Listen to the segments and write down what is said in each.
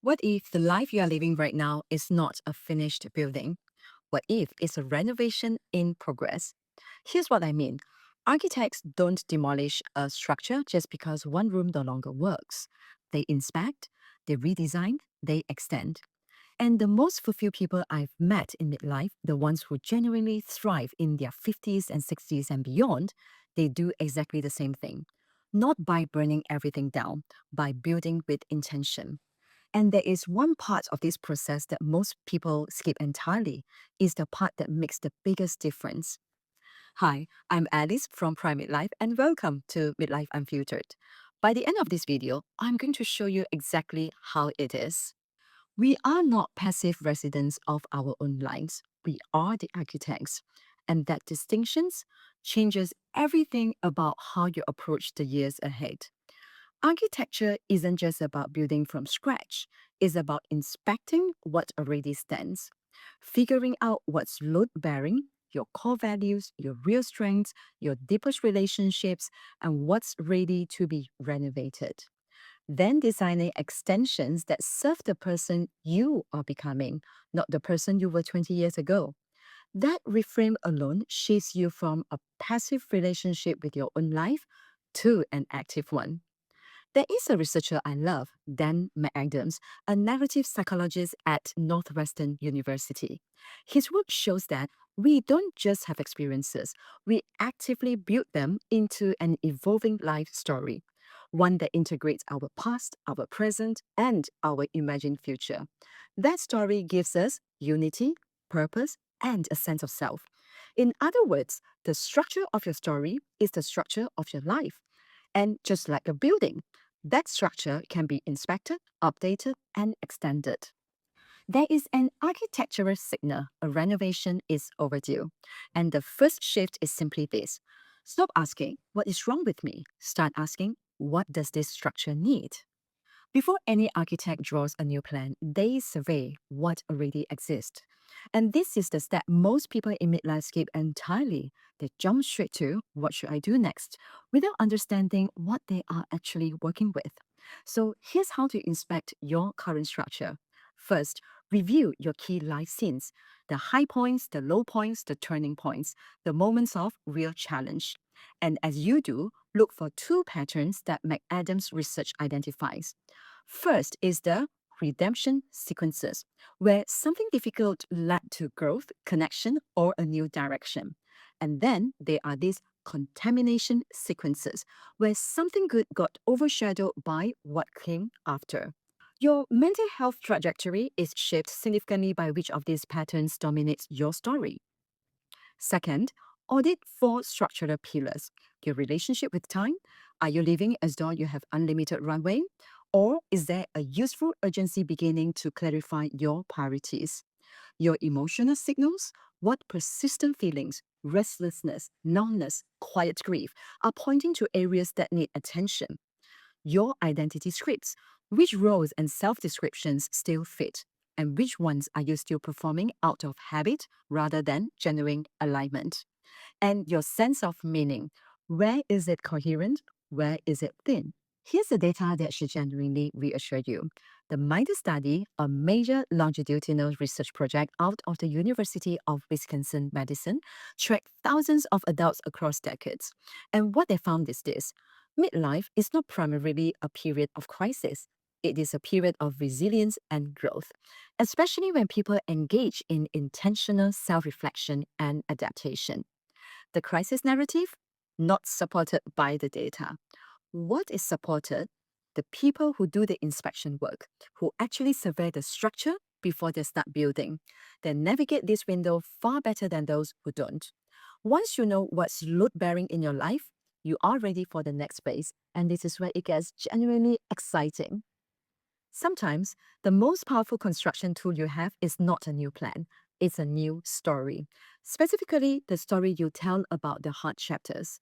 What if the life you are living right now is not a finished building? What if it's a renovation in progress? Here's what I mean. Architects don't demolish a structure just because one room no longer works. They inspect, they redesign, they extend. And the most fulfilled people I've met in midlife, the ones who genuinely thrive in their 50s and 60s and beyond, they do exactly the same thing. Not by burning everything down, by building with intention. And there is one part of this process that most people skip entirely, is the part that makes the biggest difference. Hi, I'm Alice from Prime Midlife and welcome to Midlife Unfiltered. By the end of this video, I'm going to show you exactly how it is. We are not passive residents of our own lives. We are the architects. And that distinctions changes everything about how you approach the years ahead. Architecture isn't just about building from scratch, it's about inspecting what already stands, figuring out what's load bearing, your core values, your real strengths, your deepest relationships, and what's ready to be renovated. Then designing extensions that serve the person you are becoming, not the person you were 20 years ago. That reframe alone shifts you from a passive relationship with your own life to an active one. There is a researcher I love, Dan McAdams, a narrative psychologist at Northwestern University. His work shows that we don't just have experiences, we actively build them into an evolving life story, one that integrates our past, our present, and our imagined future. That story gives us unity, purpose, and a sense of self. In other words, the structure of your story is the structure of your life. And just like a building, that structure can be inspected, updated, and extended. There is an architectural signal a renovation is overdue. And the first shift is simply this: stop asking, what is wrong with me? Start asking, what does this structure need? Before any architect draws a new plan, they survey what already exists. And this is the step most people in midlife skip entirely. They jump straight to what should I do next without understanding what they are actually working with. So here's how to inspect your current structure. First, review your key life scenes, the high points, the low points, the turning points, the moments of real challenge. And as you do, look for two patterns that McAdams research identifies. First is the redemption sequences, where something difficult led to growth, connection, or a new direction. And then there are these contamination sequences, where something good got overshadowed by what came after. Your mental health trajectory is shaped significantly by which of these patterns dominates your story. Second, audit four structural pillars: your relationship with time. Are you living as though you have unlimited runway? Or is there a useful urgency beginning to clarify your priorities? Your emotional signals. What persistent feelings, restlessness, numbness, quiet grief are pointing to areas that need attention? Your identity scripts. Which roles and self descriptions still fit? And which ones are you still performing out of habit rather than genuine alignment? And your sense of meaning. Where is it coherent? Where is it thin? Here's the data that should genuinely reassure you. The MIDUS study, a major longitudinal research project out of the University of Wisconsin-Madison, tracked thousands of adults across decades. And what they found is this: midlife is not primarily a period of crisis. It is a period of resilience and growth, especially when people engage in intentional self reflection and adaptation. The crisis narrative, not supported by the data. What is supported? The people who do the inspection work, who actually survey the structure before they start building. They navigate this window far better than those who don't. Once you know what's load bearing in your life, you are ready for the next phase, and this is where it gets genuinely exciting. Sometimes the most powerful construction tool you have is not a new plan, it's a new story. Specifically, the story you tell about the hard chapters.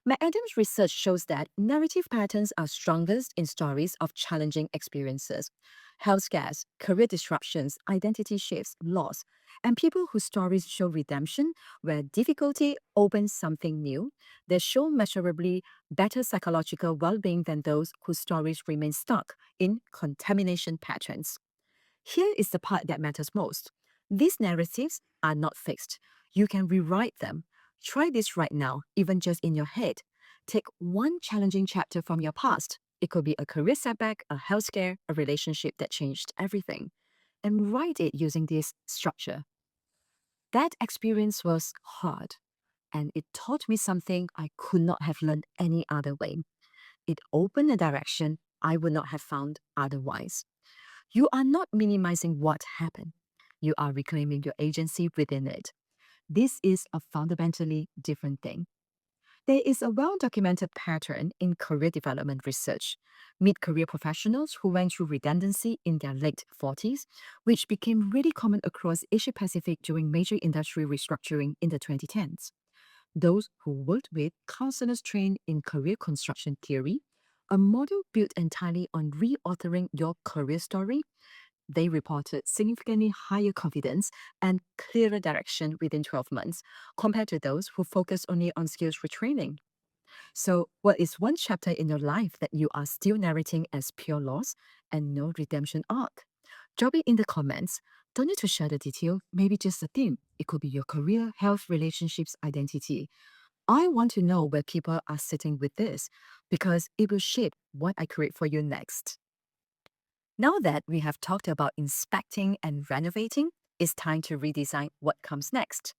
McAdams' research shows that narrative patterns are strongest in stories of challenging experiences: health scares, career disruptions, identity shifts, loss, and people whose stories show redemption, where difficulty opens something new. They show measurably better psychological well being than those whose stories remain stuck in contamination patterns. Here is the part that matters most. These narratives are not fixed. You can rewrite them. Try this right now, even just in your head. Take one challenging chapter from your past. It could be a career setback, a health scare, a relationship that changed everything, and write it using this structure. That experience was hard, and it taught me something I could not have learned any other way. It opened a direction I would not have found otherwise. You are not minimizing what happened. You are reclaiming your agency within it. This is a fundamentally different thing. There is a well documented pattern in career development research. Meet career professionals who went through redundancy in their late 40s, which became really common across Asia Pacific during major industry restructuring in the 2010s. Those who worked with counselors trained in career construction theory, a model built entirely on reauthoring your career story, they reported significantly higher confidence and clearer direction within 12 months compared to those who focused only on skills retraining. So, what is one chapter in your life that you are still narrating as pure loss and no redemption arc? Drop it in the comments. Don't need to share the detail, maybe just a theme. It could be your career, health, relationships, identity. I want to know where people are sitting with this because it will shape what I create for you next. Now that we have talked about inspecting and renovating, it's time to redesign what comes next.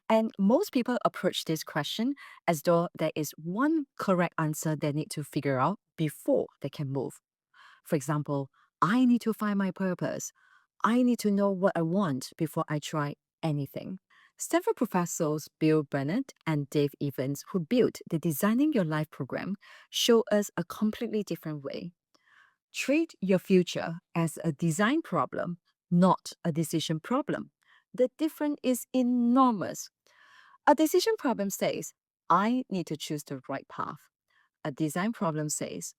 And most people approach this question as though there is one correct answer they need to figure out before they can move. For example, I need to find my purpose. I need to know what I want before I try anything. Stanford professors Bill Burnett and Dave Evans, who built the Designing Your Life program, show us a completely different way. Treat your future as a design problem, not a decision problem. The difference is enormous. A decision problem says, I need to choose the right path. A design problem says,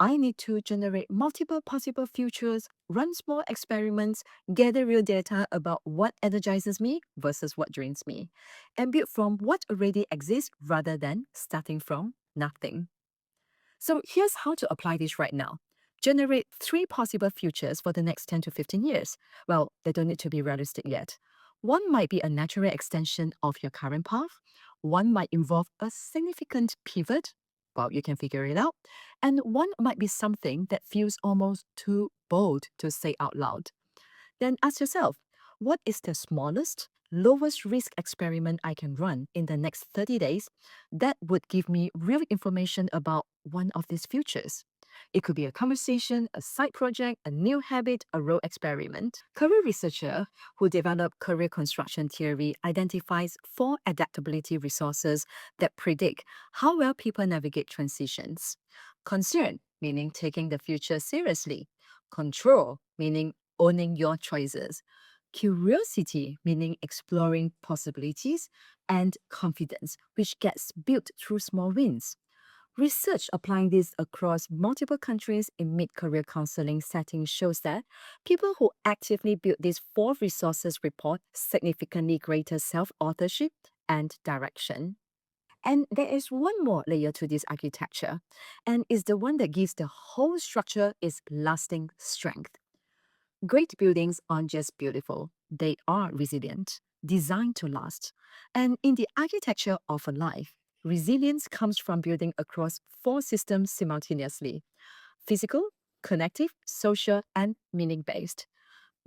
I need to generate multiple possible futures, run small experiments, gather real data about what energizes me versus what drains me, and build from what already exists rather than starting from nothing. So here's how to apply this right now. Generate three possible futures for the next 10 to 15 years. Well, they don't need to be realistic yet. One might be a natural extension of your current path. One might involve a significant pivot. Well, you can figure it out. And one might be something that feels almost too bold to say out loud. Then ask yourself, what is the smallest, lowest risk experiment I can run in the next 30 days that would give me real information about one of these futures? It could be a conversation, a side project, a new habit, a role experiment. Career researcher who developed career construction theory identifies four adaptability resources that predict how well people navigate transitions. Concern, meaning taking the future seriously. Control, meaning owning your choices. Curiosity, meaning exploring possibilities. And confidence, which gets built through small wins. Research applying this across multiple countries in mid career counseling settings shows that people who actively build these four resources report significantly greater self authorship and direction. And there is one more layer to this architecture, and is the one that gives the whole structure its lasting strength. Great buildings aren't just beautiful, they are resilient, designed to last. And in the architecture of a life, resilience comes from building across four systems simultaneously: physical, connective, social, and meaning based.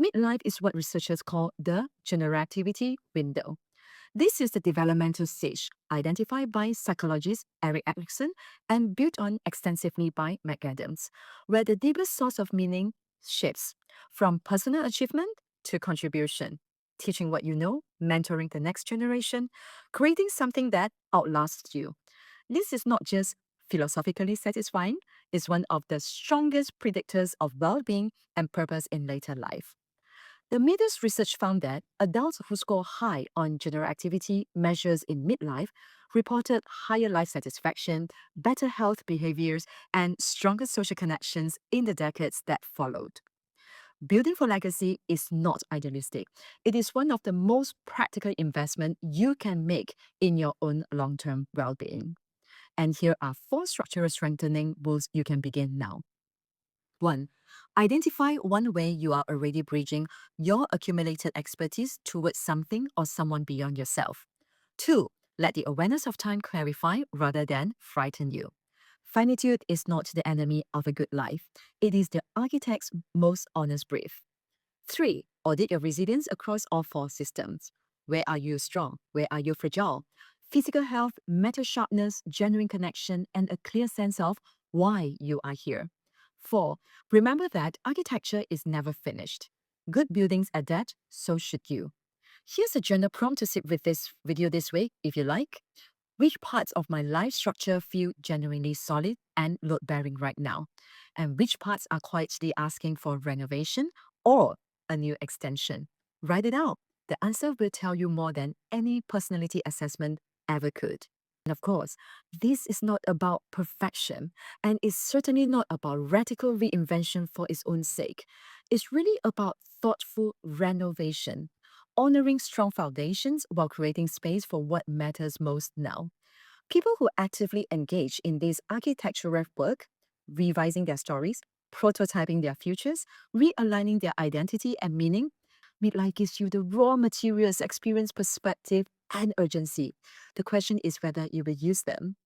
Midlife is what researchers call the generativity window. This is the developmental stage identified by psychologist Eric Erickson and built on extensively by McAdams, where the deepest source of meaning shifts from personal achievement to contribution, teaching what you know, mentoring the next generation, creating something that outlasts you. This is not just philosophically satisfying, it's one of the strongest predictors of well being and purpose in later life. The MIDUS research found that adults who score high on general activity measures in midlife reported higher life satisfaction, better health behaviors, and stronger social connections in the decades that followed. Building for legacy is not idealistic. It is one of the most practical investment you can make in your own long-term well-being. And here are four structural strengthening moves you can begin now. One, Identify one way you are already bridging your accumulated expertise towards something or someone beyond yourself. 2. Let the awareness of time clarify rather than frighten you. Finitude is not the enemy of a good life. It is the architect's most honest brief. 3. Audit your resilience across all four systems. Where are you strong? Where are you fragile? Physical health, mental sharpness, genuine connection, and a clear sense of why you are here. 4. Remember that architecture is never finished. Good buildings adapt, so should you. Here's a journal prompt to sit with this video this week, if you like. Which parts of my life structure feel genuinely solid and load bearing right now? And which parts are quietly asking for renovation or a new extension? Write it out. The answer will tell you more than any personality assessment ever could. And of course, this is not about perfection, and it's certainly not about radical reinvention for its own sake. It's really about thoughtful renovation, honoring strong foundations while creating space for what matters most now. People who actively engage in this architectural work, revising their stories, prototyping their futures, realigning their identity and meaning, Midlife gives you the raw materials, experience, perspective, and urgency. The question is whether you will use them.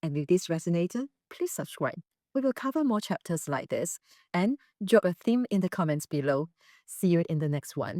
And if this resonated, please subscribe. We will cover more chapters like this and drop a theme in the comments below. See you in the next one.